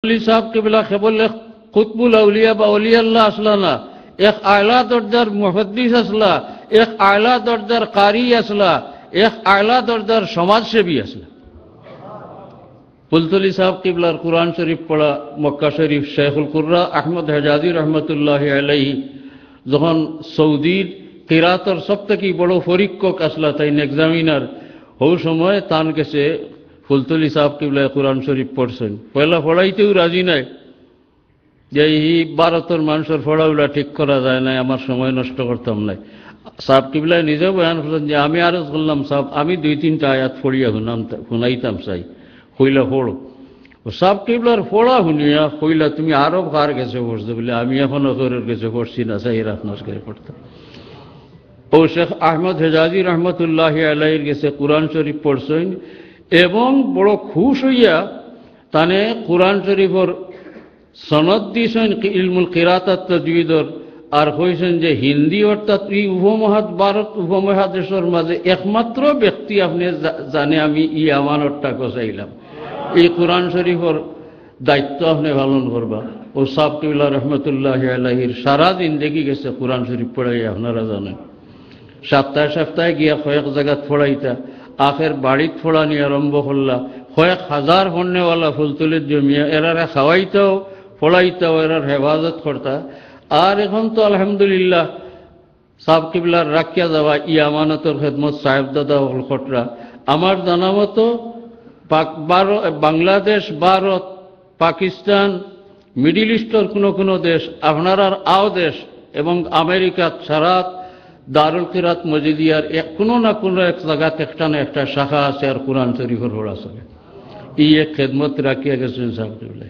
साहब किबला केवल एक कुतबुल अवलिया बा वली अल्लाह असला ना, एक आला दर्जार मुहद्दिस असला, एक आला दर्जार कारी असला, एक आला दर्जार समाज सेवी असला। पुलतली साहब किबलार कुरान शरीफ पढ़ा मक्का शरीफ शेखुल कुर्रा अहमद हेजाजी रहमतुल्लाहि अलैहि যখন সৌদির কিরাতর সবথেকে বড় পরীক্ষক আসলা তাই এক্সামিনার ওই সময় তান কাছে ফুলতলি সাহেব কিবলা কোরআন শরীফ পড়ছেন। পয়লা পড়াইতেও রাজি নাই যে এই ভারতের মানুষের পড়াগুলা ঠিক করা যায় না, আমার সময় নষ্ট করতাম নাই। সাহেব কিবলা নিজেও বয়ান করলেন যে আমি আরজ করলাম সাহেব আমি 2-3টা আয়াত পড়িয়া শুনাইতাম চাই, কইলা পড়ো। সাহেব কিবলার পড়া শুনিয়া কইলা তুমি আরো কার কাছে পড়ছো বলে আমি এখনো ঘরের কাছে পড়ছি না, চাই আপনার কাছে পড়তাম। ও শেখ আহমদ হেজাজি রহমতুল্লাহি আলাইহির কাছে কোরআন শরীফ পড়ছেন এবং বড় খুশ হইয়া তানে কোরআন শরীফের সনদ দিয়েছেন ইলমুল কিরাতাত তাজউইদর, আর কইছেন যে হিন্দি অর্থাৎ এই ভারত উপমহাদেশের মাঝে একমাত্র ব্যক্তি আপনি জানে আমি ই আমানতটা চাইলাম, এই কোরআন শরীফের দায়িত্ব আপনি পালন করবা। ও সাহেব কিবলা রহমতুল্লাহি আলাইহির সারা জিন্দেগি গেছে কোরআন শরীফ পড়াই, আপনারা জানেন। সপ্তাহে সপ্তাহে গিয়া কয়েক জায়গাত পড়াইতা, আখের বাড়িত পড়ানি আরম্ভ করলা, কয়েক হাজার পণ্যওয়ালা ফুলতুলির জমিয়া এরারে খাওয়াইতাও পড়াইতাও এরার হেফাজত করতা। আর এখন তো আলহামদুলিল্লাহ সাহেব কিবলার রাখিয়া যাওয়া ই আমানতর খেদমত সাহেব দাদা হল খটরা। আমার জানা মতো বাংলাদেশ, ভারত, পাকিস্তান, মিডিল ইস্টের কোনো দেশ, আপনার আও দেশ এবং আমেরিকাত সারা দারুল কিরাত মজিদিয়ার কোনো না কোনো এক জায়গাতে একটা না একটা শাখা আছে আর কোরআন শরীফের পড়া চলে। এই এক খেদমত রাখিয়া গেছেন সাহেব কিবলা।